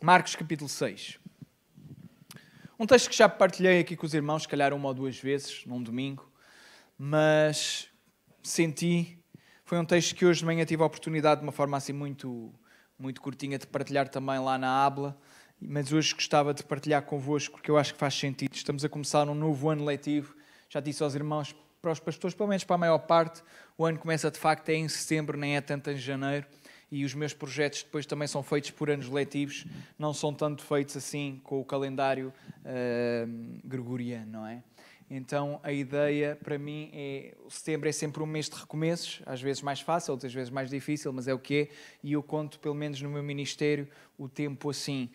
Marcos capítulo 6. Um texto que já partilhei aqui com os irmãos, se calhar uma ou duas vezes, num domingo, mas foi um texto que hoje de manhã tive a oportunidade, de uma forma assim muito curtinha, de partilhar também lá na Abla, mas hoje gostava de partilhar convosco, porque eu acho que faz sentido. Estamos a começar um novo ano letivo, já disse aos irmãos, para os pastores, pelo menos para a maior parte, o ano começa de facto em setembro, nem é tanto em janeiro, e os meus projetos depois também são feitos por anos letivos, não são tanto feitos assim com o calendário gregoriano, não é? Então a ideia para mim é, o setembro é sempre um mês de recomeços, às vezes mais fácil, outras vezes mais difícil, mas é o que é, e eu conto pelo menos no meu ministério o tempo assim,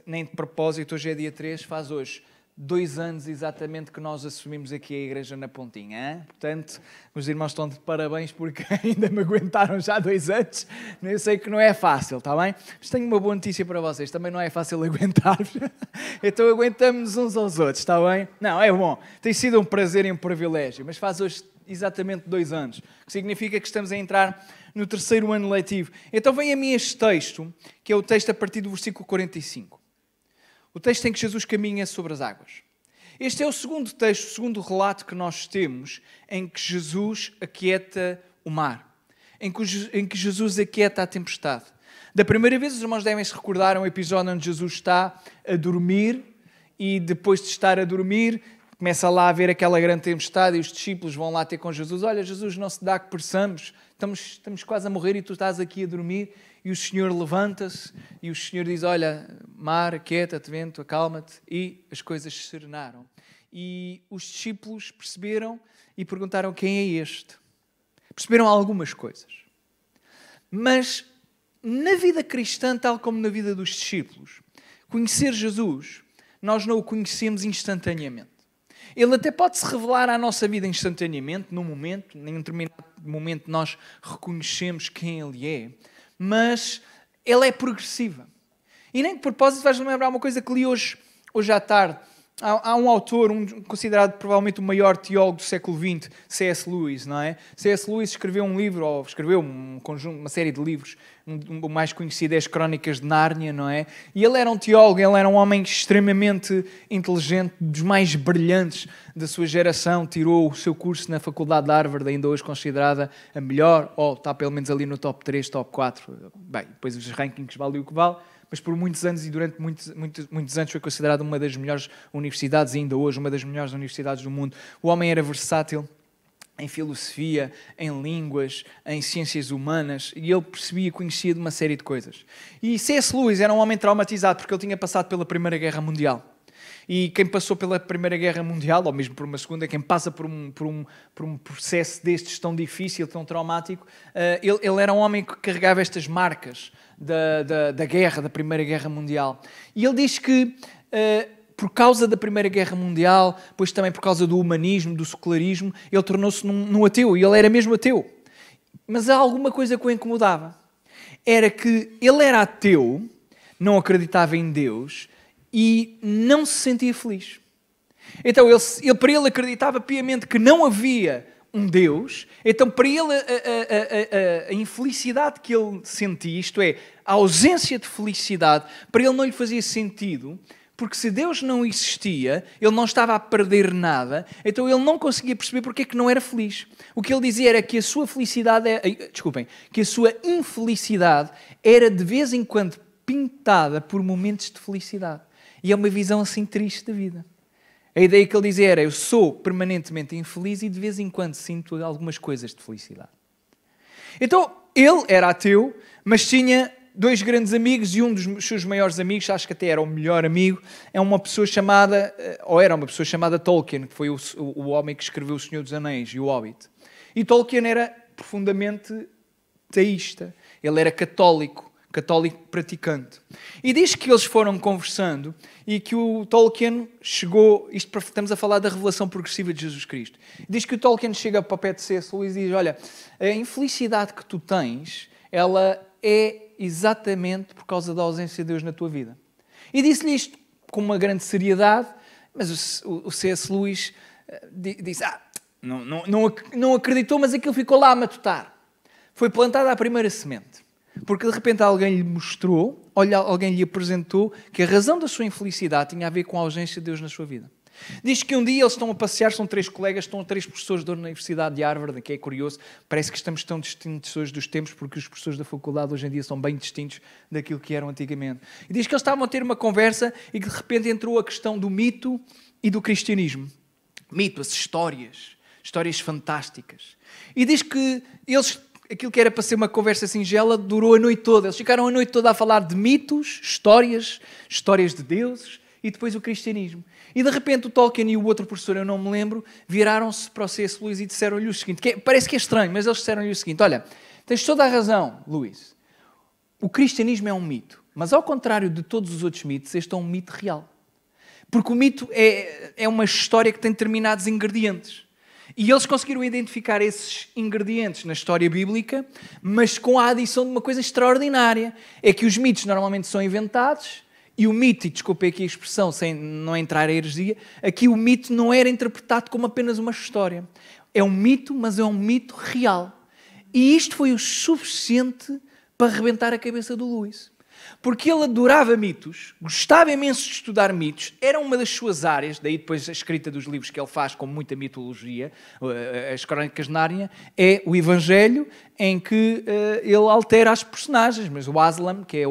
nem de propósito. Hoje é dia 3, faz hoje 2 anos exatamente que nós assumimos aqui a igreja na Pontinha, hein? Portanto, os irmãos estão de parabéns porque ainda me aguentaram já 2 anos. Eu sei que não é fácil, está bem? Mas tenho uma boa notícia para vocês, também não é fácil aguentar-vos. Então aguentamos uns aos outros, está bem? Não, é bom, tem sido um prazer e um privilégio, mas faz hoje exatamente 2 anos, o que significa que estamos a entrar no 3º ano letivo. Então vem a mim este texto, que é o texto a partir do versículo 45. O texto em que Jesus caminha sobre as águas. Este é o segundo texto, o segundo relato que nós temos em que Jesus aquieta o mar, em que Jesus aquieta a tempestade. Da primeira vez, os irmãos devem se recordar um episódio onde Jesus está a dormir e depois de estar a dormir, começa lá a haver aquela grande tempestade e os discípulos vão lá ter com Jesus. Olha, Jesus, não se dá que pereçamos, estamos quase a morrer e tu estás aqui a dormir. E o Senhor levanta-se e o Senhor diz, olha, mar, aquieta-te, vento, acalma-te. E as coisas se serenaram. E os discípulos perceberam e perguntaram, quem é este? Perceberam algumas coisas. Mas na vida cristã, tal como na vida dos discípulos, conhecer Jesus, nós não o conhecemos instantaneamente. Ele até pode se revelar à nossa vida instantaneamente, num momento, em um determinado momento nós reconhecemos quem Ele é, mas ela é progressiva. E nem de propósito vais lembrar uma coisa que li hoje à tarde. Há um autor, considerado provavelmente o maior teólogo do século XX, C.S. Lewis, não é? C.S. Lewis escreveu um livro, ou escreveu um conjunto, uma série de livros, o mais conhecido é as Crónicas de Nárnia, não é? E ele era um teólogo, ele era um homem extremamente inteligente, dos mais brilhantes da sua geração, tirou o seu curso na Faculdade de Harvard, ainda hoje considerada a melhor, ou está pelo menos ali no top 3, top 4, bem, depois os rankings vale o que vale, mas por muitos anos e durante muitos anos foi considerada uma das melhores universidades, e ainda hoje uma das melhores universidades do mundo. O homem era versátil em filosofia, em línguas, em ciências humanas, e ele percebia e conhecia de uma série de coisas. E C.S. Lewis era um homem traumatizado porque ele tinha passado pela Primeira Guerra Mundial. E quem passou pela Primeira Guerra Mundial, ou mesmo por uma segunda, quem passa por um processo destes tão difícil, tão traumático, ele era um homem que carregava estas marcas da guerra, da Primeira Guerra Mundial. E ele diz que, por causa da Primeira Guerra Mundial, pois também por causa do humanismo, do secularismo, ele tornou-se num ateu, e ele era mesmo ateu. Mas há alguma coisa que o incomodava. Era que ele era ateu, não acreditava em Deus, e não se sentia feliz. Então, para ele acreditava piamente que não havia um Deus, então para ele a infelicidade que ele sentia, isto é, a ausência de felicidade, para ele não lhe fazia sentido, porque se Deus não existia, ele não estava a perder nada, então ele não conseguia perceber porque é que não era feliz. O que ele dizia era que a sua felicidade, que a sua infelicidade era de vez em quando pintada por momentos de felicidade. E é uma visão assim triste da vida. A ideia que ele dizia era, eu sou permanentemente infeliz e de vez em quando sinto algumas coisas de felicidade. Então, ele era ateu, mas tinha 2 grandes amigos, e um dos seus maiores amigos, acho que até era o melhor amigo, era uma pessoa chamada Tolkien, que foi o homem que escreveu O Senhor dos Anéis e o Hobbit. E Tolkien era profundamente teísta, ele era católico praticante. E diz que eles foram conversando e que o Tolkien chegou, estamos a falar da revelação progressiva de Jesus Cristo, diz que o Tolkien chega para o pé de C.S. Lewis e diz, olha, a infelicidade que tu tens, ela é exatamente por causa da ausência de Deus na tua vida. E disse-lhe isto com uma grande seriedade, mas o C.S. Lewis disse, não acreditou, mas aquilo ficou lá a matutar. Foi plantada a primeira semente. Porque de repente alguém lhe mostrou alguém lhe apresentou que a razão da sua infelicidade tinha a ver com a ausência de Deus na sua vida. Diz que um dia eles estão a passear, são 3 colegas, estão 3 professores da Universidade de Harvard, que é curioso, parece que estamos tão distintos hoje dos tempos, porque os professores da faculdade hoje em dia são bem distintos daquilo que eram antigamente. E diz que eles estavam a ter uma conversa e que de repente entrou a questão do mito e do cristianismo. Mito, as histórias fantásticas. E diz que aquilo que era para ser uma conversa singela durou a noite toda. Eles ficaram a noite toda a falar de mitos, histórias de deuses e depois o cristianismo. E de repente o Tolkien e o outro professor, eu não me lembro, viraram-se para o C.S. Lewis e disseram-lhe o seguinte, parece que é estranho, mas eles disseram-lhe o seguinte: olha, tens toda a razão, Lewis, o cristianismo é um mito, mas ao contrário de todos os outros mitos, este é um mito real. Porque o mito é uma história que tem determinados ingredientes. E eles conseguiram identificar esses ingredientes na história bíblica, mas com a adição de uma coisa extraordinária. É que os mitos normalmente são inventados, e o mito, e desculpe aqui a expressão, sem não entrar em heresia, aqui o mito não era interpretado como apenas uma história. É um mito, mas é um mito real. E isto foi o suficiente para arrebentar a cabeça do Lewis. Porque ele adorava mitos, gostava imenso de estudar mitos, era uma das suas áreas, daí depois a escrita dos livros que ele faz com muita mitologia, as Crónicas de Nárnia, é o Evangelho, em que ele altera as personagens, mas o Aslan, que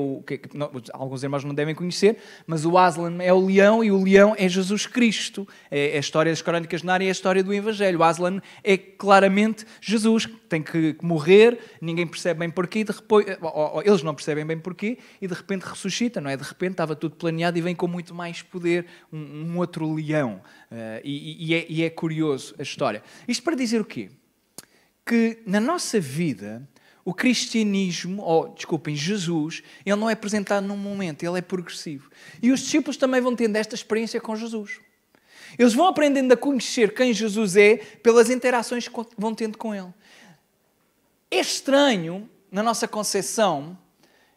alguns irmãos não devem conhecer, mas o Aslan é o leão e o leão é Jesus Cristo. É a história das Crónicas de Nárnia, é a história do Evangelho. O Aslan é claramente Jesus, que tem que morrer, ninguém percebe bem porquê, eles não percebem bem porquê, e de repente ressuscita, não é? De repente estava tudo planeado e vem com muito mais poder um outro leão. E é curioso a história. Isto para dizer o quê? Que na nossa vida o cristianismo, Jesus, ele não é apresentado num momento, ele é progressivo. E os discípulos também vão tendo esta experiência com Jesus. Eles vão aprendendo a conhecer quem Jesus é pelas interações que vão tendo com ele. É estranho, na nossa concepção,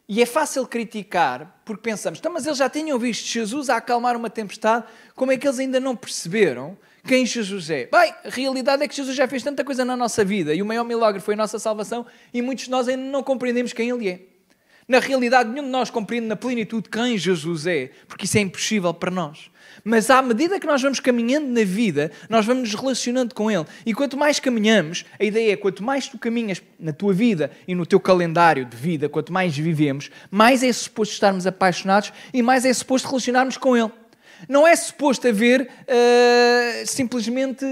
e é fácil criticar, porque pensamos, mas eles já tinham visto Jesus a acalmar uma tempestade, como é que eles ainda não perceberam quem Jesus é? Bem, a realidade é que Jesus já fez tanta coisa na nossa vida, e o maior milagre foi a nossa salvação, e muitos de nós ainda não compreendemos quem Ele é. Na realidade, nenhum de nós compreende na plenitude quem Jesus é, porque isso é impossível para nós. Mas à medida que nós vamos caminhando na vida, nós vamos nos relacionando com Ele. E quanto mais caminhamos, a ideia é, quanto mais tu caminhas na tua vida e no teu calendário de vida, quanto mais vivemos, mais é suposto estarmos apaixonados e mais é suposto relacionarmos com Ele. Não é suposto haver simplesmente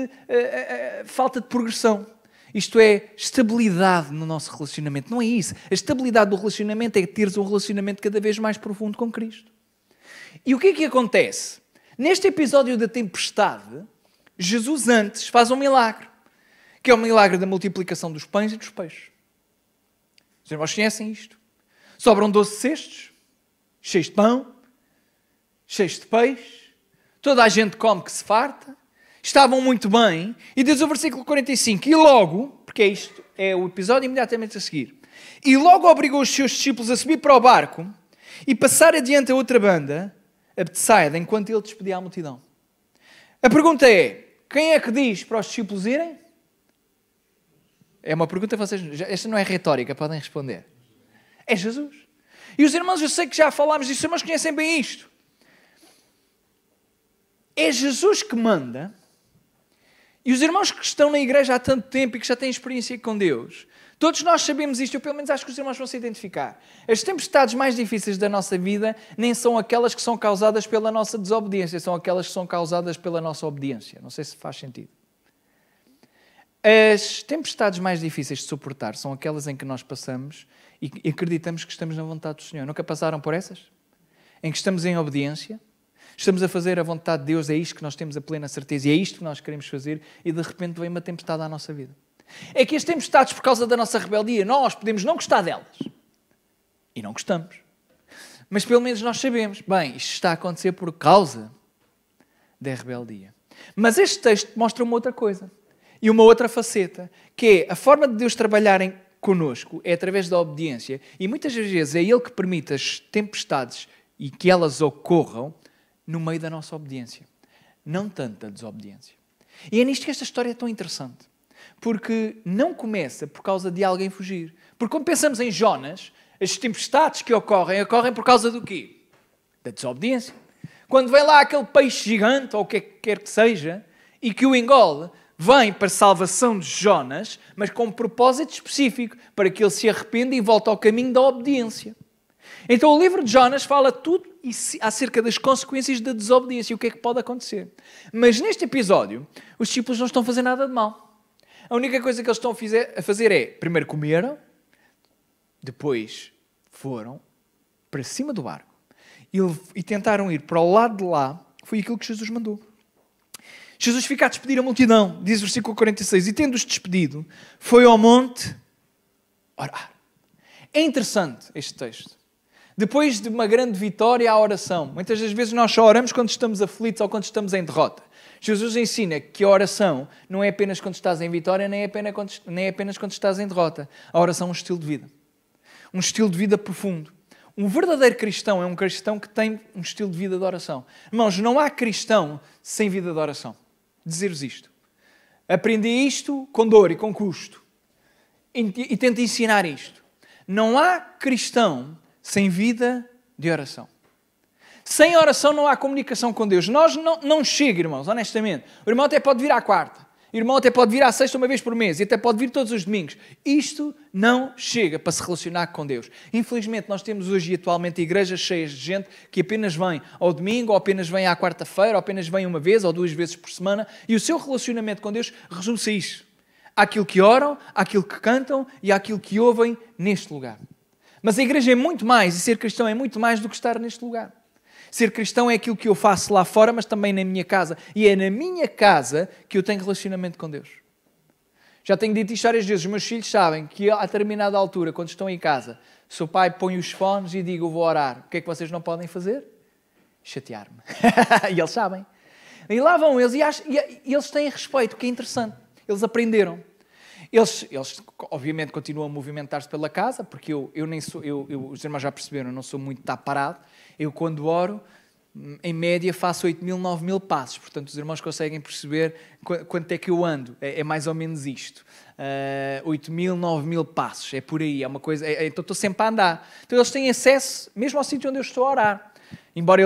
falta de progressão. Isto é, estabilidade no nosso relacionamento. Não é isso. A estabilidade do relacionamento é teres um relacionamento cada vez mais profundo com Cristo. E o que é que acontece? Neste episódio da tempestade, Jesus antes faz um milagre, que é o milagre da multiplicação dos pães e dos peixes. Os irmãos conhecem isto? Sobram 12 cestos, cheios de pão, cheios de peixe, toda a gente come que se farta, estavam muito bem, e diz o versículo 45, e logo, porque isto é o episódio imediatamente a seguir, e logo obrigou os seus discípulos a subir para o barco e passar adiante a outra banda, a Betsaida, enquanto ele despedia a multidão. A pergunta é, quem é que diz para os discípulos irem? É uma pergunta, esta não é retórica, podem responder. É Jesus. E os irmãos, eu sei que já falámos disso, os irmãos conhecem bem isto. É Jesus que manda, e os irmãos que estão na igreja há tanto tempo e que já têm experiência com Deus, todos nós sabemos isto, eu pelo menos acho que os irmãos vão se identificar. As tempestades mais difíceis da nossa vida nem são aquelas que são causadas pela nossa desobediência, são aquelas que são causadas pela nossa obediência. Não sei se faz sentido. As tempestades mais difíceis de suportar são aquelas em que nós passamos e acreditamos que estamos na vontade do Senhor. Nunca passaram por essas? Em que estamos em obediência, estamos a fazer a vontade de Deus, é isto que nós temos a plena certeza e é isto que nós queremos fazer, e de repente vem uma tempestade à nossa vida. É que as tempestades, por causa da nossa rebeldia, nós podemos não gostar delas. E não gostamos. Mas pelo menos nós sabemos, bem, isto está a acontecer por causa da rebeldia. Mas este texto mostra uma outra coisa. E uma outra faceta, que é a forma de Deus trabalharem connosco é através da obediência. E muitas vezes é Ele que permite as tempestades e que elas ocorram no meio da nossa obediência. Não tanto da desobediência. E é nisto que esta história é tão interessante. Porque não começa por causa de alguém fugir. Porque quando pensamos em Jonas, As tempestades que ocorrem por causa do quê? Da desobediência. Quando vem lá aquele peixe gigante, ou o que quer que seja, e que o engole, vem para a salvação de Jonas, mas com um propósito específico, para que ele se arrependa e volte ao caminho da obediência. Então o livro de Jonas fala tudo acerca das consequências da desobediência e o que é que pode acontecer. Mas neste episódio, os discípulos não estão a fazer nada de mal. A única coisa que eles estão a fazer é, primeiro comeram, depois foram para cima do barco e tentaram ir para o lado de lá. Foi aquilo que Jesus mandou. Jesus fica a despedir a multidão, diz o versículo 46, e tendo-os despedido, foi ao monte orar. É interessante este texto. Depois de uma grande vitória, a oração. Muitas das vezes nós só oramos quando estamos aflitos ou quando estamos em derrota. Jesus ensina que a oração não é apenas quando estás em vitória, nem é apenas quando estás em derrota. A oração é um estilo de vida. Um estilo de vida profundo. Um verdadeiro cristão é um cristão que tem um estilo de vida de oração. Irmãos, não há cristão sem vida de oração. Dizer-vos isto. Aprendi isto com dor e com custo. E tento ensinar isto. Não há cristão sem vida de oração. Sem oração não há comunicação com Deus. Nós não chega, irmãos, honestamente. O irmão até pode vir à quarta. O irmão até pode vir à sexta uma vez por mês. E até pode vir todos os domingos. Isto não chega para se relacionar com Deus. Infelizmente, nós temos hoje e atualmente igrejas cheias de gente que apenas vem ao domingo, ou apenas vem à quarta-feira, ou apenas vem uma vez ou duas vezes por semana. E o seu relacionamento com Deus resume-se a isto. Àquilo que oram, àquilo que cantam e àquilo que ouvem neste lugar. Mas a igreja é muito mais, e ser cristão é muito mais do que estar neste lugar. Ser cristão é aquilo que eu faço lá fora, mas também na minha casa. E é na minha casa que eu tenho relacionamento com Deus. Já tenho dito isto várias vezes. Os meus filhos sabem que a determinada altura, quando estão em casa, se o pai põe os fones e digo, eu vou orar. O que é que vocês não podem fazer? Chatear-me. E eles sabem. E lá vão eles, e eles têm respeito, o que é interessante. Eles aprenderam. Eles obviamente, continuam a movimentar-se pela casa, porque eu nem sou, os irmãos já perceberam, eu não sou muito estar parado. Eu, quando oro, em média, faço 8.000, 9.000 passos. Portanto, os irmãos conseguem perceber quanto é que eu ando. É mais ou menos isto. 8.000, 9.000 passos. É por aí. É uma coisa. Então, estou sempre a andar. Então, eles têm acesso mesmo ao sítio onde eu estou a orar. Embora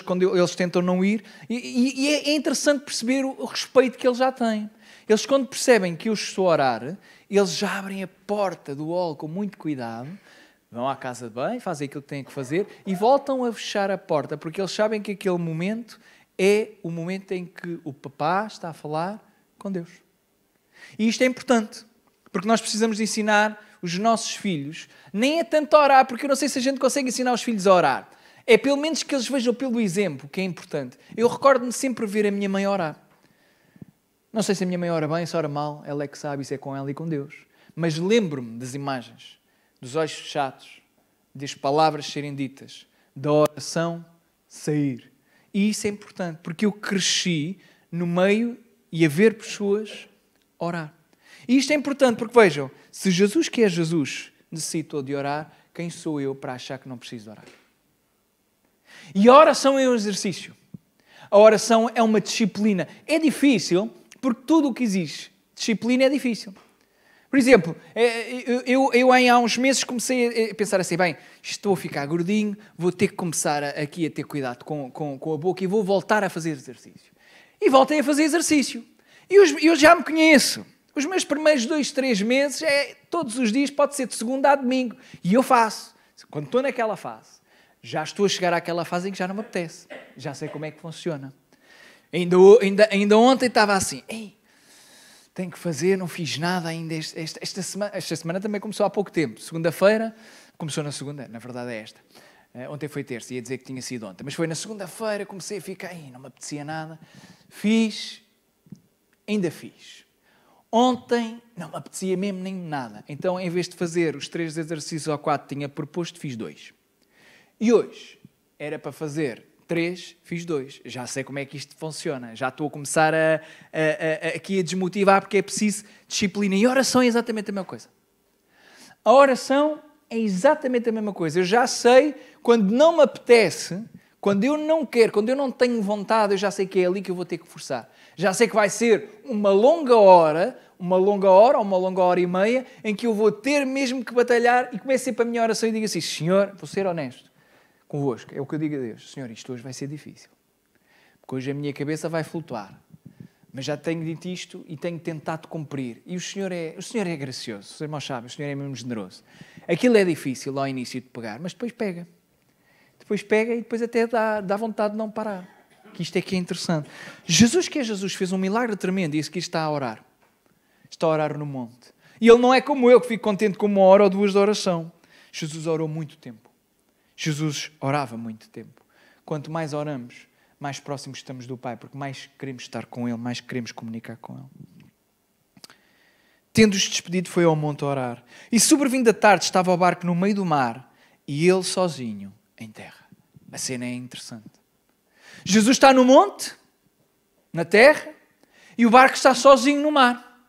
quando eles tentam não ir. E é interessante perceber o respeito que eles já têm. Eles, quando percebem que eu estou a orar, eles já abrem a porta do hall com muito cuidado, vão à casa de banho, fazem aquilo que têm que fazer e voltam a fechar a porta, porque eles sabem que aquele momento é o momento em que o papá está a falar com Deus. E isto é importante, porque nós precisamos de ensinar os nossos filhos, nem é tanto a orar, porque eu não sei se a gente consegue ensinar os filhos a orar. É pelo menos que eles vejam pelo exemplo, que é importante. Eu recordo-me sempre ver a minha mãe orar. Não sei se a minha mãe ora bem, se ora mal, ela é que sabe, isso é com ela e com Deus. Mas lembro-me das imagens, dos olhos fechados, das palavras serem ditas, da oração sair. E isso é importante, porque eu cresci no meio e a ver pessoas orar. E isto é importante, porque vejam, se Jesus, que é Jesus, necessitou de orar, quem sou eu para achar que não preciso orar? E a oração é um exercício. A oração é uma disciplina. É difícil, porque tudo o que existe, disciplina é difícil. Por exemplo, eu há uns meses comecei a pensar assim, bem, estou a ficar gordinho, vou ter que começar aqui a ter cuidado com a boca e vou voltar a fazer exercício. E voltei a fazer exercício. E eu já me conheço. Os meus primeiros 2, 3 meses, todos os dias, pode ser de segunda a domingo. E eu faço. Quando estou naquela fase, já estou a chegar àquela fase em que já não me apetece. Já sei como é que funciona. Ainda ontem estava assim, tenho que fazer, não fiz nada ainda esta semana. Esta semana também começou há pouco tempo. Segunda-feira, começou na segunda, na verdade é esta. Ontem foi terça, ia dizer que tinha sido ontem. Mas foi na segunda-feira, comecei a ficar, não me apetecia nada. Ainda fiz. Ontem não me apetecia mesmo nem nada. Então, em vez de fazer os 3 exercícios ou 4 que tinha proposto, fiz 2. E hoje era para fazer 3, fiz 2. Já sei como é que isto funciona. Já estou a começar aqui a desmotivar porque é preciso disciplina. E a oração é exatamente a mesma coisa. A oração é exatamente a mesma coisa. Eu já sei quando não me apetece, Quando eu não quero, quando eu não tenho vontade, eu já sei que é ali que eu vou ter que forçar. Já sei que vai ser uma longa hora ou uma longa hora e meia, em que eu vou ter mesmo que batalhar e começo sempre a minha oração e digo assim, Senhor, vou ser honesto convosco, é o que eu digo a Deus, Senhor, isto hoje vai ser difícil. Porque hoje a minha cabeça vai flutuar. Mas já tenho dito isto e tenho tentado cumprir. E o Senhor é gracioso, os irmãos sabem, o Senhor é mesmo generoso. Aquilo é difícil ao início de pegar, mas depois pega. Depois pega e depois até dá vontade de não parar. Que isto é que é interessante. Jesus, fez um milagre tremendo e esse que está a orar. Está a orar no monte. E ele não é como eu, que fico contente com 1 hora ou 2 de oração. Jesus orou muito tempo. Jesus orava muito tempo. Quanto mais oramos, mais próximos estamos do Pai, porque mais queremos estar com Ele, mais queremos comunicar com Ele. Tendo-os despedido, foi ao monte orar. E sobrevindo a tarde, estava o barco no meio do mar e ele sozinho em terra. A cena é interessante. Jesus está no monte, na terra, e o barco está sozinho no mar.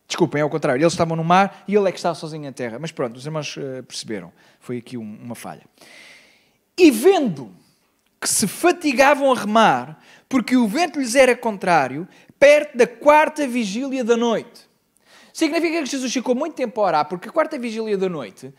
Desculpem, é o contrário. Eles estavam no mar e ele é que estava sozinho na terra. Mas pronto, os irmãos perceberam. Foi aqui uma falha. E vendo que se fatigavam a remar, porque o vento lhes era contrário, perto da 4ª vigília da noite. Significa que Jesus ficou muito tempo a orar, porque a 4ª vigília da noite,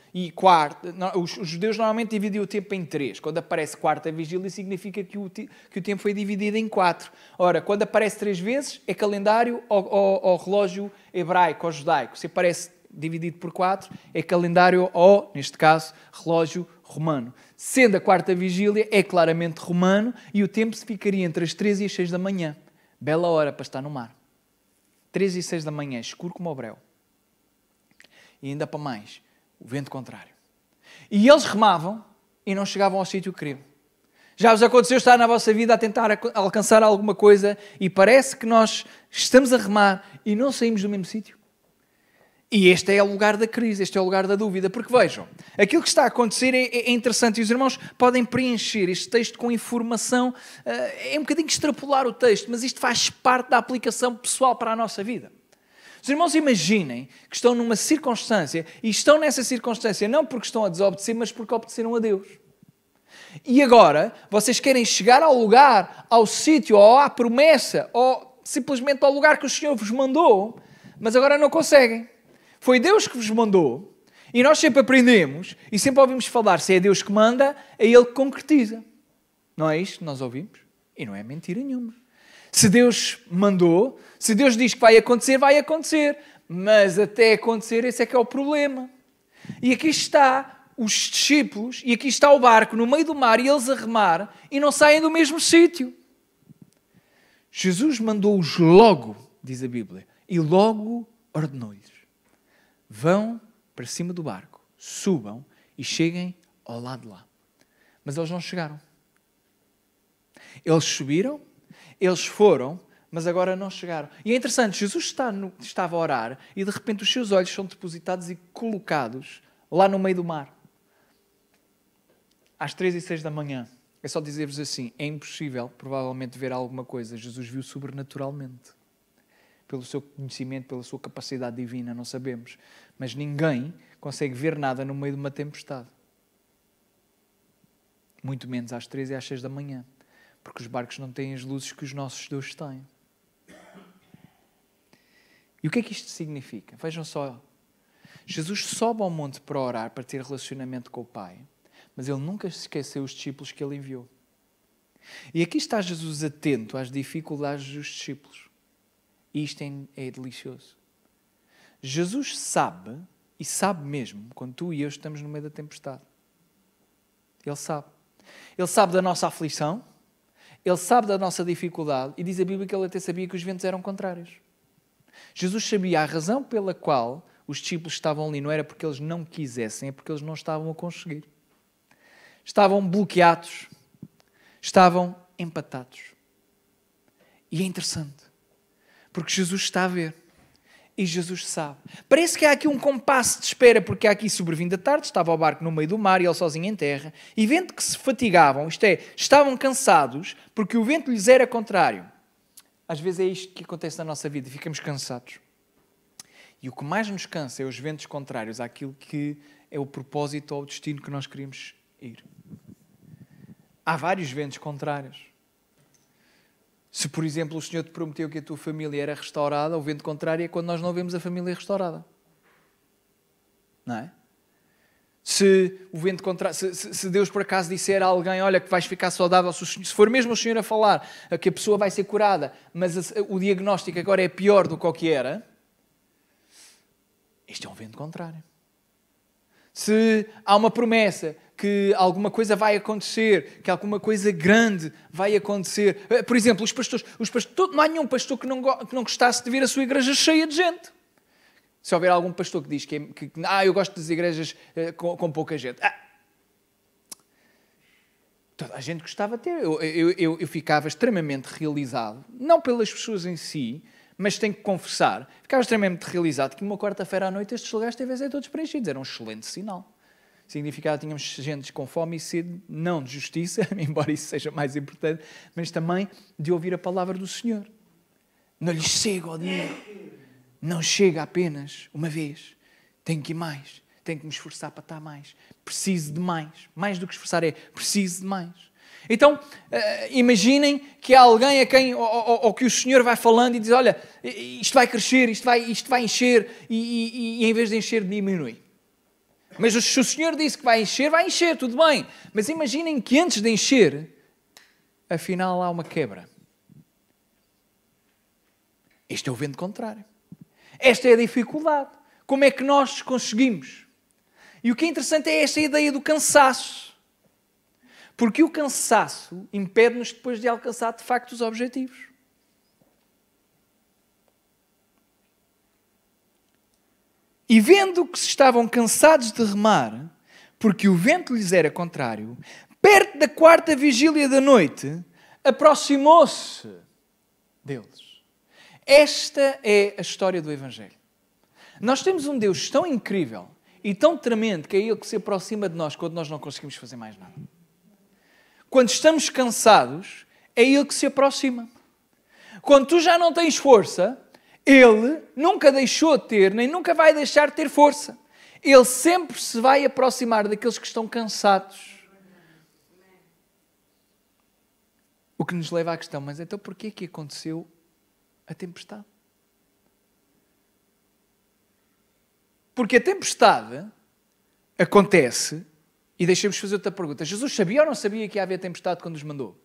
os judeus normalmente dividiam o tempo em 3. Quando aparece 4ª vigília, significa que o tempo foi dividido em 4. Ora, quando aparece 3 vezes, é calendário ou relógio hebraico ou judaico. Se aparece dividido por 4, é calendário ou, neste caso, relógio romano. Sendo a 4ª vigília, é claramente romano e o tempo se ficaria entre as 3 e as 6 da manhã. Bela hora para estar no mar. 3 e 6 da manhã, escuro como o breu. E ainda para mais, o vento contrário. E eles remavam e não chegavam ao sítio que queriam. Já vos aconteceu estar na vossa vida a tentar alcançar alguma coisa e parece que nós estamos a remar e não saímos do mesmo sítio? E este é o lugar da crise, este é o lugar da dúvida. Porque vejam, aquilo que está a acontecer é interessante e os irmãos podem preencher este texto com informação. É um bocadinho extrapolar o texto, mas isto faz parte da aplicação pessoal para a nossa vida. Os irmãos imaginem que estão numa circunstância e estão nessa circunstância não porque estão a desobedecer, mas porque obedeceram a Deus. E agora, vocês querem chegar ao lugar, ao sítio, ou à promessa, ou simplesmente ao lugar que o Senhor vos mandou, mas agora não conseguem. Foi Deus que vos mandou e nós sempre aprendemos e sempre ouvimos falar, se é Deus que manda, é Ele que concretiza. Não é isto que nós ouvimos? E não é mentira nenhuma. Se Deus mandou, se Deus diz que vai acontecer. Mas até acontecer, esse é que é o problema. E aqui está os discípulos e aqui está o barco no meio do mar e eles a remar e não saem do mesmo sítio. Jesus mandou-os logo, diz a Bíblia, e logo ordenou-lhes. Vão para cima do barco, subam e cheguem ao lado de lá. Mas eles não chegaram. Eles subiram, eles foram, mas agora não chegaram. E é interessante, Jesus estava a orar e de repente os seus olhos são depositados e colocados lá no meio do mar. Às 3 e 6 da manhã. É só dizer-vos assim, é impossível provavelmente ver alguma coisa. Jesus viu sobrenaturalmente. Pelo seu conhecimento, pela sua capacidade divina, não sabemos. Mas ninguém consegue ver nada no meio de uma tempestade. Muito menos às 3 e às 6 da manhã. Porque os barcos não têm as luzes que os nossos Deus têm. E o que é que isto significa? Vejam só. Jesus sobe ao monte para orar, para ter relacionamento com o Pai. Mas ele nunca se esqueceu os discípulos que ele enviou. E aqui está Jesus atento às dificuldades dos discípulos. E isto é delicioso. Jesus sabe, e sabe mesmo, quando tu e eu estamos no meio da tempestade. Ele sabe. Ele sabe da nossa aflição, ele sabe da nossa dificuldade, e diz a Bíblia que ele até sabia que os ventos eram contrários. Jesus sabia a razão pela qual os discípulos estavam ali, não era porque eles não quisessem, é porque eles não estavam a conseguir. Estavam bloqueados, estavam empatados. E é interessante. Porque Jesus está a ver. E Jesus sabe. Parece que há aqui um compasso de espera, porque há aqui sobrevindo a tarde, estava o barco no meio do mar e ele sozinho em terra, e vendo que se fatigavam, isto é, estavam cansados, porque o vento lhes era contrário. Às vezes é isto que acontece na nossa vida, ficamos cansados. E o que mais nos cansa é os ventos contrários àquilo que é o propósito ou o destino que nós queremos ir. Há vários ventos contrários. Se, por exemplo, o Senhor te prometeu que a tua família era restaurada, o vento contrário é quando nós não vemos a família restaurada. Não é? Se o vento contrário, se Deus por acaso disser a alguém, olha, que vais ficar saudável, se for mesmo o Senhor a falar que a pessoa vai ser curada, mas o diagnóstico agora é pior do que o que era, este é um vento contrário. Se há uma promessa que alguma coisa vai acontecer, que alguma coisa grande vai acontecer. Por exemplo, os pastores, não há nenhum pastor que não gostasse de ver a sua igreja cheia de gente. Se houver algum pastor que diz que eu gosto das igrejas com pouca gente. Toda a gente gostava de ter. Eu ficava extremamente realizado, não pelas pessoas em si, mas tenho que confessar, ficava extremamente realizado que uma quarta-feira à noite estes lugares estivessem todos preenchidos. Era um excelente sinal. Significava que tínhamos gente com fome e sede, não de justiça, embora isso seja mais importante, mas também de ouvir a palavra do Senhor. Não lhes chega ao dinheiro. Não chega apenas uma vez. Tenho que ir mais. Tenho que me esforçar para estar mais. Preciso de mais. Mais do que esforçar preciso de mais. Então, imaginem que há alguém a quem, ou que o Senhor vai falando e diz, olha, isto vai crescer, isto vai encher, e em vez de encher, diminui. Mas se o Senhor disse que vai encher, tudo bem. Mas imaginem que antes de encher, afinal há uma quebra. Este é o vento contrário. Esta é a dificuldade. Como é que nós conseguimos? E o que é interessante é esta ideia do cansaço. Porque o cansaço impede-nos depois de alcançar de facto os objetivos. E vendo que se estavam cansados de remar, porque o vento lhes era contrário, perto da quarta vigília da noite, aproximou-se deles. Esta é a história do Evangelho. Nós temos um Deus tão incrível e tão tremendo que é Ele que se aproxima de nós quando nós não conseguimos fazer mais nada. Quando estamos cansados, é Ele que se aproxima. Quando tu já não tens força, Ele nunca deixou de ter, nem nunca vai deixar de ter força. Ele sempre se vai aproximar daqueles que estão cansados. O que nos leva à questão, mas então porquê que aconteceu a tempestade? Porque a tempestade acontece, e deixemos fazer outra pergunta. Jesus sabia ou não sabia que ia haver tempestade quando os mandou?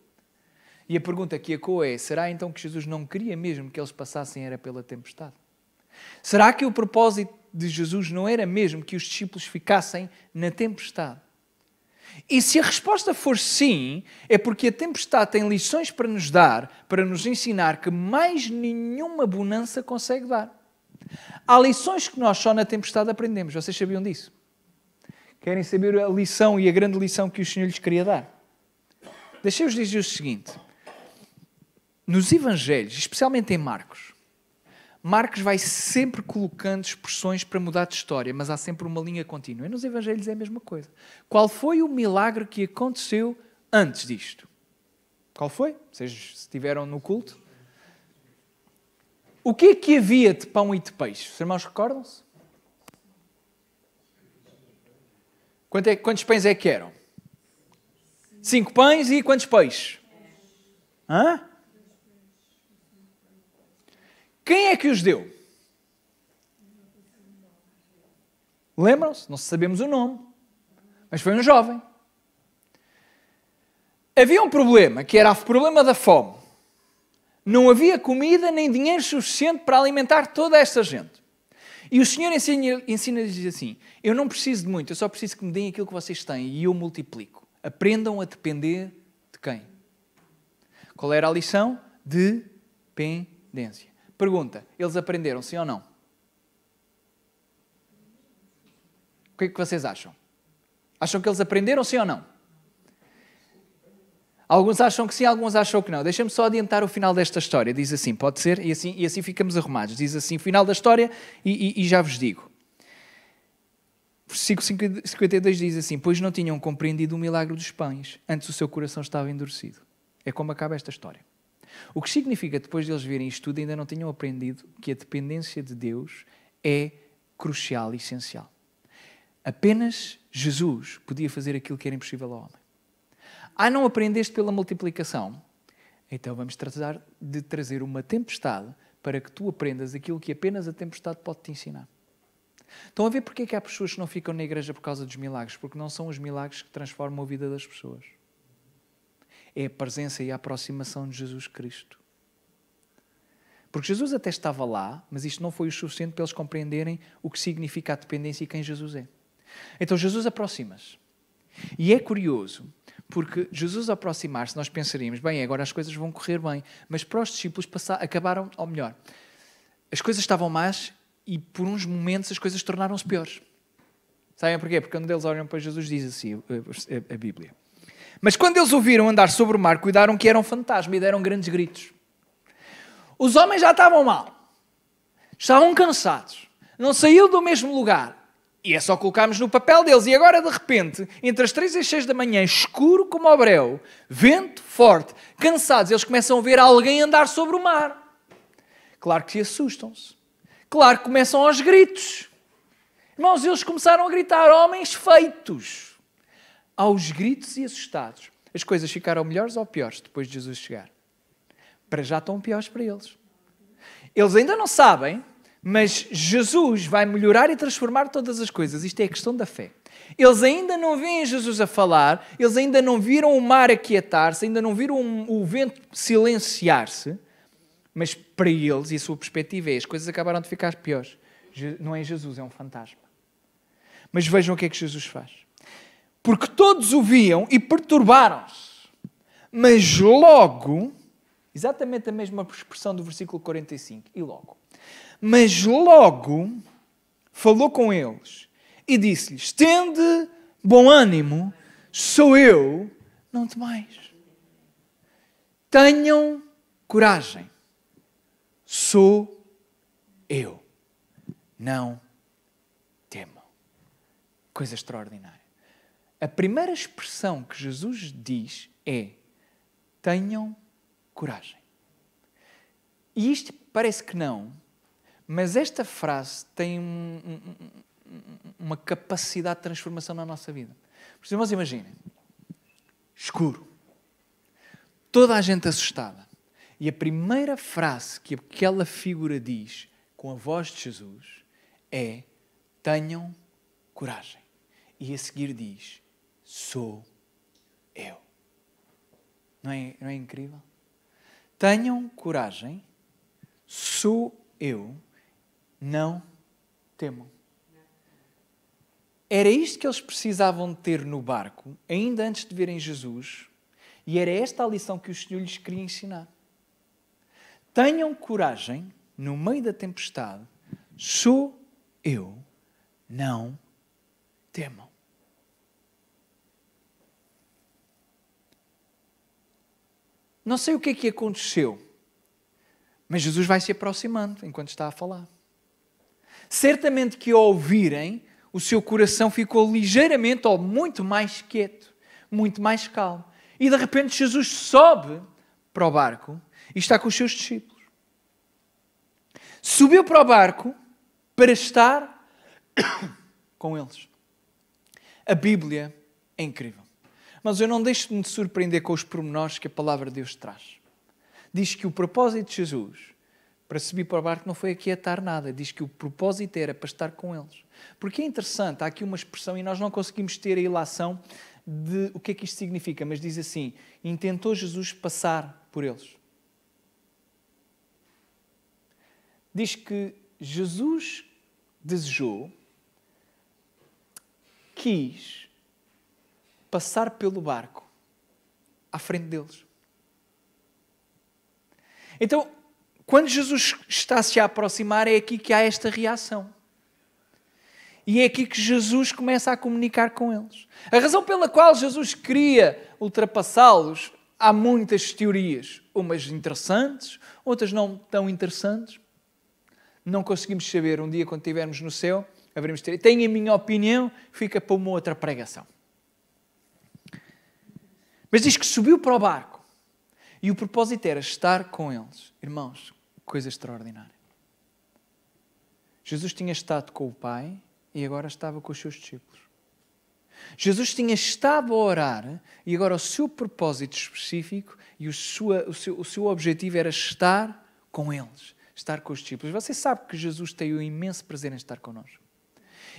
E a pergunta que ecoa é, será então que Jesus não queria mesmo que eles passassem era pela tempestade? Será que o propósito de Jesus não era mesmo que os discípulos ficassem na tempestade? E se a resposta for sim, é porque a tempestade tem lições para nos dar, para nos ensinar que mais nenhuma bonança consegue dar. Há lições que nós só na tempestade aprendemos. Vocês sabiam disso? Querem saber a lição e a grande lição que o Senhor lhes queria dar? Deixem-vos dizer o seguinte. Nos Evangelhos, especialmente em Marcos vai sempre colocando expressões para mudar de história, mas há sempre uma linha contínua. E nos Evangelhos é a mesma coisa. Qual foi o milagre que aconteceu antes disto? Qual foi? Vocês estiveram no culto? O que é que havia de pão e de peixe? Os irmãos recordam-se? Quantos pães é que eram? 5 pães e quantos peixes? Hã? Quem é que os deu? Lembram-se? Não sabemos o nome. Mas foi um jovem. Havia um problema, que era o problema da fome. Não havia comida nem dinheiro suficiente para alimentar toda esta gente. E o Senhor ensina-lhes assim, eu não preciso de muito, eu só preciso que me deem aquilo que vocês têm e eu multiplico. Aprendam a depender de quem? Qual era a lição? Dependência. Pergunta, eles aprenderam, sim ou não? O que é que vocês acham? Acham que eles aprenderam, sim ou não? Alguns acham que sim, alguns acham que não. Deixa-me só adiantar o final desta história. Diz assim, pode ser? E assim ficamos arrumados. Diz assim, final da história, e já vos digo. Versículo 52 diz assim, pois não tinham compreendido o milagre dos pães, antes o seu coração estava endurecido. É como acaba esta história. O que significa, depois de eles verem isto tudo, ainda não tinham aprendido que a dependência de Deus é crucial e essencial. Apenas Jesus podia fazer aquilo que era impossível ao homem. Não aprendeste pela multiplicação? Então vamos tratar de trazer uma tempestade para que tu aprendas aquilo que apenas a tempestade pode te ensinar. Estão a ver porque é que há pessoas que não ficam na igreja por causa dos milagres? Porque não são os milagres que transformam a vida das pessoas. É a presença e a aproximação de Jesus Cristo. Porque Jesus até estava lá, mas isto não foi o suficiente para eles compreenderem o que significa a dependência e quem Jesus é. Então Jesus aproxima-se. E é curioso, porque Jesus aproximar-se, nós pensaríamos, bem, agora as coisas vão correr bem. Mas para os discípulos acabaram, ou melhor, as coisas estavam más e por uns momentos as coisas tornaram-se piores. Sabem porquê? Porque quando eles olham para Jesus, diz assim a Bíblia. Mas quando eles ouviram andar sobre o mar, cuidaram que era um fantasma e deram grandes gritos. Os homens já estavam mal. Estavam cansados. Não saíam do mesmo lugar. E é só colocarmos no papel deles. E agora, de repente, entre as 3 e as 6 da manhã, escuro como o breu, vento forte, cansados, eles começam a ver alguém andar sobre o mar. Claro que se assustam-se. Claro que começam aos gritos. Irmãos, eles começaram a gritar, homens feitos. Aos gritos e assustados. As coisas ficaram melhores ou piores depois de Jesus chegar? Para já estão piores para eles. Eles ainda não sabem, mas Jesus vai melhorar e transformar todas as coisas. Isto é a questão da fé. Eles ainda não veem Jesus a falar, eles ainda não viram o mar aquietar-se, ainda não viram o vento silenciar-se, mas para eles, e a sua perspectiva é, as coisas acabaram de ficar piores. Não é Jesus, é um fantasma. Mas vejam o que é que Jesus faz. Porque todos o viam e perturbaram-se. Mas logo, exatamente a mesma expressão do versículo 45, e logo. Mas logo falou com eles e disse-lhes, tende bom ânimo, sou eu, não temais. Tenham coragem, sou eu, não temam. Coisa extraordinária. A primeira expressão que Jesus diz é, tenham coragem. E isto parece que não, mas esta frase tem uma capacidade de transformação na nossa vida. Por exemplo, imaginem, escuro, toda a gente assustada, e a primeira frase que aquela figura diz com a voz de Jesus é, tenham coragem. E a seguir diz, sou eu. Não é incrível? Tenham coragem, sou eu, não temam. Era isto que eles precisavam de ter no barco, ainda antes de verem Jesus, e era esta a lição que o Senhor lhes queria ensinar. Tenham coragem, no meio da tempestade, sou eu, não temam. Não sei o que é que aconteceu, mas Jesus vai se aproximando enquanto está a falar. Certamente que ao ouvirem, o seu coração ficou ligeiramente ou muito mais quieto, muito mais calmo. E de repente Jesus sobe para o barco e está com os seus discípulos. Subiu para o barco para estar com eles. A Bíblia é incrível. Mas eu não deixo de me surpreender com os pormenores que a palavra de Deus traz. Diz que o propósito de Jesus para subir para o barco não foi aquietar nada. Diz que o propósito era para estar com eles. Porque é interessante, há aqui uma expressão e nós não conseguimos ter a ilação de o que é que isto significa. Mas diz assim, intentou Jesus passar por eles. Diz que Jesus desejou, quis passar pelo barco à frente deles. Então, quando Jesus está-se a aproximar, é aqui que há esta reação. E é aqui que Jesus começa a comunicar com eles. A razão pela qual Jesus queria ultrapassá-los, há muitas teorias. Umas interessantes, outras não tão interessantes. Não conseguimos saber. Um dia, quando estivermos no céu, haveremos de ter. Tenho a minha opinião, fica para uma outra pregação. Mas diz que subiu para o barco. E o propósito era estar com eles. Irmãos, coisa extraordinária. Jesus tinha estado com o Pai e agora estava com os seus discípulos. Jesus tinha estado a orar e agora o seu propósito específico e o seu objetivo era estar com eles, estar com os discípulos. Você sabe que Jesus tem um imenso prazer em estar connosco.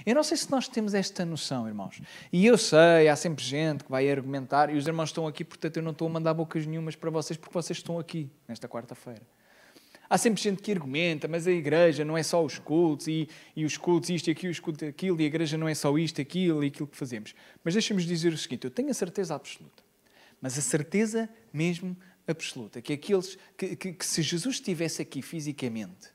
Eu não sei se nós temos esta noção, irmãos. E eu sei, há sempre gente que vai argumentar, e os irmãos estão aqui, portanto eu não estou a mandar bocas nenhumas para vocês, porque vocês estão aqui, nesta quarta-feira. Há sempre gente que argumenta, mas a igreja não é só os cultos, e os cultos isto e aquilo, os cultos aquilo, e a igreja não é só isto, aquilo e aquilo que fazemos. Mas deixa-me dizer o seguinte, eu tenho a certeza absoluta, mas a certeza mesmo absoluta, que aqueles que se Jesus estivesse aqui fisicamente,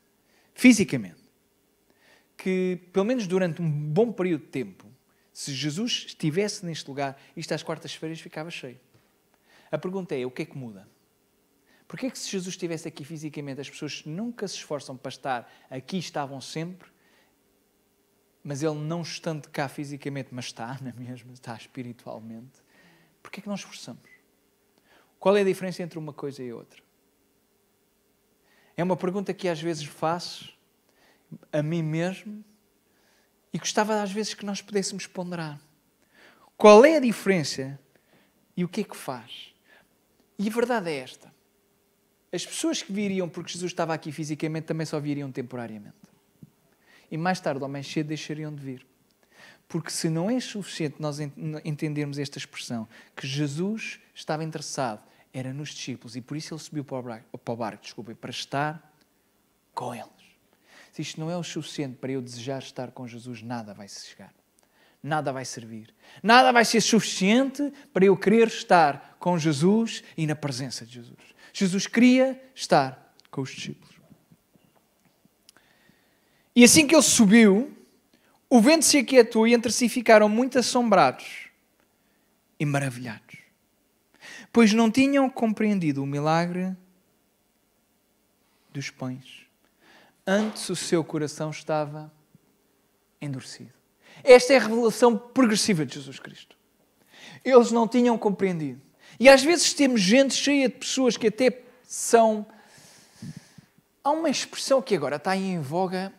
que pelo menos durante um bom período de tempo, se Jesus estivesse neste lugar, isto às quartas-feiras ficava cheio. A pergunta é, o que é que muda? Porquê é que se Jesus estivesse aqui fisicamente, as pessoas nunca se esforçam para estar aqui, estavam sempre, mas Ele não estando cá fisicamente, mas está na mesma, está espiritualmente, porquê é que não esforçamos? Qual é a diferença entre uma coisa e outra? É uma pergunta que às vezes faço a mim mesmo e gostava às vezes que nós pudéssemos ponderar. Qual é a diferença e o que é que faz? E a verdade é esta. As pessoas que viriam porque Jesus estava aqui fisicamente também só viriam temporariamente. E mais tarde ou mais cedo deixariam de vir. Porque se não é suficiente nós entendermos esta expressão, que Jesus estava interessado, era nos discípulos, e por isso Ele subiu para o barco, para estar com eles. Se isto não é o suficiente para eu desejar estar com Jesus, nada vai chegar. Nada vai servir. Nada vai ser suficiente para eu querer estar com Jesus e na presença de Jesus. Jesus queria estar com os discípulos. E assim que Ele subiu, o vento se aquietou e entre si ficaram muito assombrados e maravilhados, pois não tinham compreendido o milagre dos pães. Antes o seu coração estava endurecido. Esta é a revelação progressiva de Jesus Cristo. Eles não tinham compreendido. E às vezes temos gente cheia de pessoas que até são... Há uma expressão que agora está aí em voga,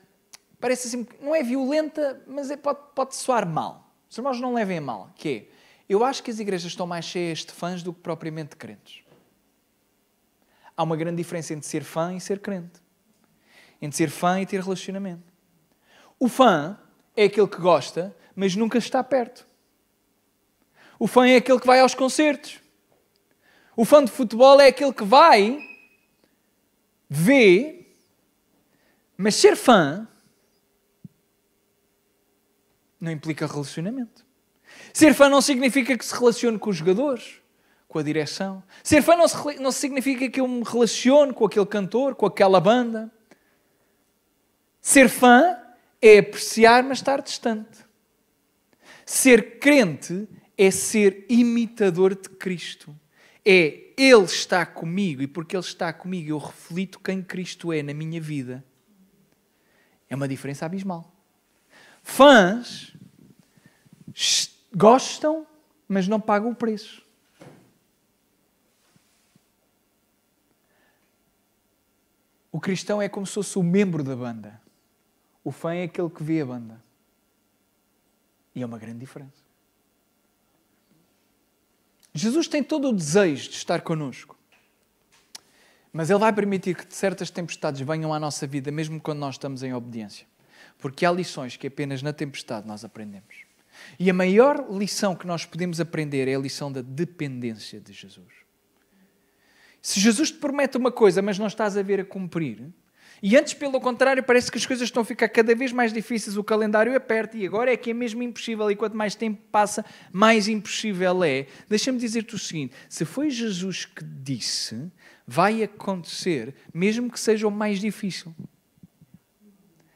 parece assim, não é violenta, mas pode soar mal. Os irmãos não levem a mal, que é, eu acho que as igrejas estão mais cheias de fãs do que propriamente de crentes. Há uma grande diferença entre ser fã e ser crente. Entre ser fã e ter relacionamento. O fã é aquele que gosta, mas nunca está perto. O fã é aquele que vai aos concertos. O fã de futebol é aquele que vai, vê, mas ser fã não implica relacionamento. Ser fã não significa que se relacione com os jogadores, com a direção. Ser fã não significa que eu me relacione com aquele cantor, com aquela banda. Ser fã é apreciar, mas estar distante. Ser crente é ser imitador de Cristo. É Ele está comigo e porque Ele está comigo eu reflito quem Cristo é na minha vida. É uma diferença abismal. Fãs gostam, mas não pagam o preço. O cristão é como se fosse o membro da banda. O fã é aquele que vê a banda. E é uma grande diferença. Jesus tem todo o desejo de estar connosco. Mas Ele vai permitir que certas tempestades venham à nossa vida, mesmo quando nós estamos em obediência. Porque há lições que apenas na tempestade nós aprendemos. E a maior lição que nós podemos aprender é a lição da dependência de Jesus. Se Jesus te promete uma coisa, mas não estás a ver a cumprir, e antes, pelo contrário, parece que as coisas estão a ficar cada vez mais difíceis, o calendário aperta e agora é que é mesmo impossível e quanto mais tempo passa, mais impossível é. Deixa-me dizer-te o seguinte, se foi Jesus que disse, vai acontecer, mesmo que seja o mais difícil.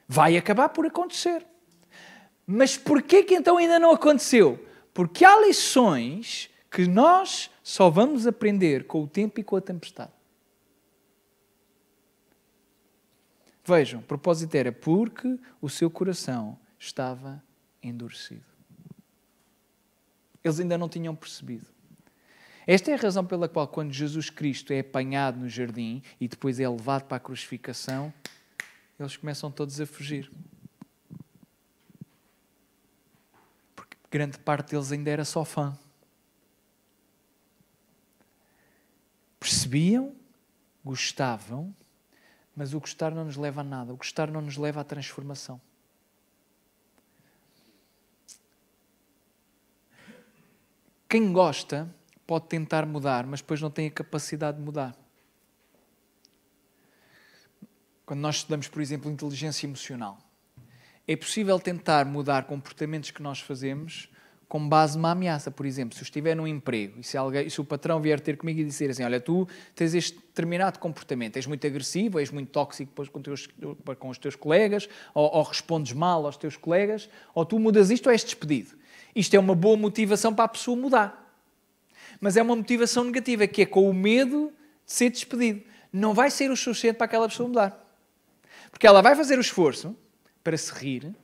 Vai acabar por acontecer. Mas porquê que então ainda não aconteceu? Porque há lições que nós só vamos aprender com o tempo e com a tempestade. Vejam, o propósito era porque o seu coração estava endurecido. Eles ainda não tinham percebido. Esta é a razão pela qual quando Jesus Cristo é apanhado no jardim e depois é levado para a crucificação, eles começam todos a fugir. grande parte deles ainda era só fã. Percebiam, gostavam, mas o gostar não nos leva a nada. O gostar não nos leva à transformação. Quem gosta pode tentar mudar, mas depois não tem a capacidade de mudar. Quando nós estudamos, por exemplo, inteligência emocional, é possível tentar mudar comportamentos que nós fazemos com base numa ameaça. Por exemplo, se eu estiver num emprego e se o patrão vier ter comigo e dizer assim, olha, tu tens este determinado comportamento, és muito agressivo, és muito tóxico com os teus colegas, ou respondes mal aos teus colegas, ou tu mudas isto ou és despedido. Isto é uma boa motivação para a pessoa mudar. Mas é uma motivação negativa, que é com o medo de ser despedido. Não vai ser o suficiente para aquela pessoa mudar. Porque ela vai fazer o esforço para se rir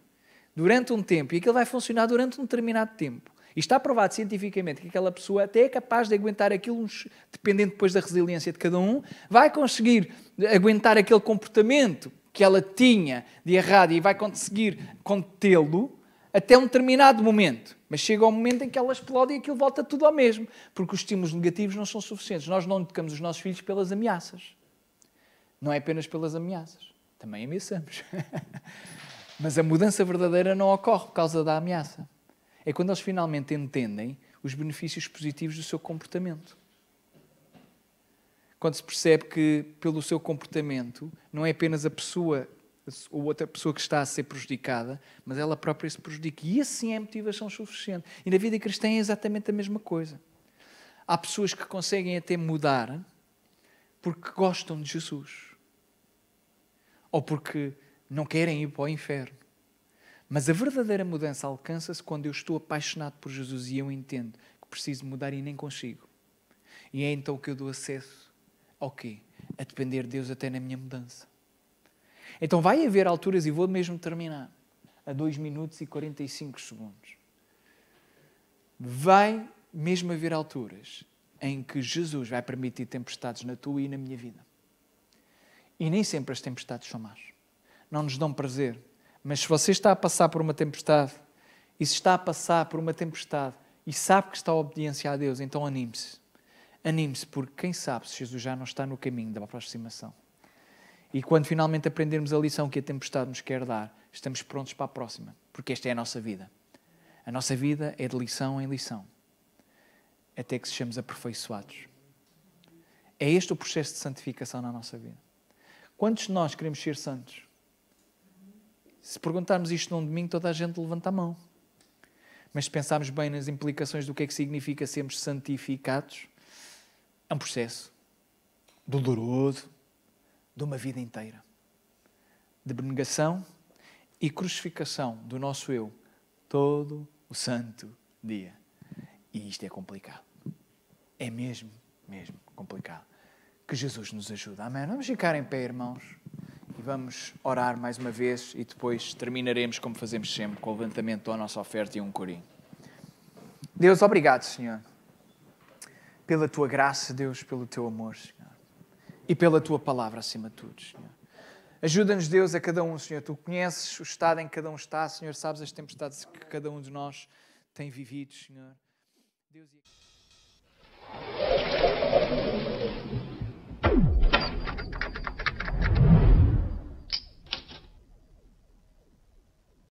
durante um tempo, e aquilo vai funcionar durante um determinado tempo. E está provado cientificamente que aquela pessoa até é capaz de aguentar aquilo, dependendo depois da resiliência de cada um, vai conseguir aguentar aquele comportamento que ela tinha de errado e vai conseguir contê-lo até um determinado momento. Mas chega ao momento em que ela explode e aquilo volta tudo ao mesmo. Porque os estímulos negativos não são suficientes. Nós não educamos os nossos filhos pelas ameaças. Não é apenas pelas ameaças. Também ameaçamos. Mas a mudança verdadeira não ocorre por causa da ameaça. É quando eles finalmente entendem os benefícios positivos do seu comportamento. Quando se percebe que, pelo seu comportamento, não é apenas a pessoa ou outra pessoa que está a ser prejudicada, mas ela própria se prejudica. E assim é a motivação suficiente. E na vida cristã é exatamente a mesma coisa. Há pessoas que conseguem até mudar porque gostam de Jesus. Ou porque não querem ir para o inferno. Mas a verdadeira mudança alcança-se quando eu estou apaixonado por Jesus e eu entendo que preciso mudar e nem consigo. E é então que eu dou acesso ao quê? A depender de Deus até na minha mudança. Então vai haver alturas, e vou mesmo terminar, a 2 minutos e 45 segundos. Vai mesmo haver alturas em que Jesus vai permitir tempestades na tua e na minha vida. E nem sempre as tempestades são más. Não nos dão prazer. Mas se você está a passar por uma tempestade, e se está a passar por uma tempestade, e sabe que está a obediência a Deus, então anime-se. Anime-se, porque quem sabe se Jesus já não está no caminho da aproximação. E quando finalmente aprendermos a lição que a tempestade nos quer dar, estamos prontos para a próxima. Porque esta é a nossa vida. A nossa vida é de lição em lição. Até que sejamos aperfeiçoados. É este o processo de santificação na nossa vida. Quantos de nós queremos ser santos? Se perguntarmos isto num domingo, toda a gente levanta a mão. Mas se pensarmos bem nas implicações do que é que significa sermos santificados, é um processo doloroso, de uma vida inteira. De abnegação e crucificação do nosso eu todo o santo dia. E isto é complicado. É mesmo complicado. Que Jesus nos ajude. Amém? Vamos ficar em pé, irmãos. E vamos orar mais uma vez e depois terminaremos como fazemos sempre, com o levantamento da nossa oferta e um corinho. Deus, obrigado, Senhor, pela Tua graça, Deus, pelo Teu amor, Senhor. E pela Tua palavra acima de tudo, Senhor. Ajuda-nos, Deus, a cada um, Senhor. Tu conheces o estado em que cada um está, Senhor. Sabes as tempestades que cada um de nós tem vivido, Senhor. Deus...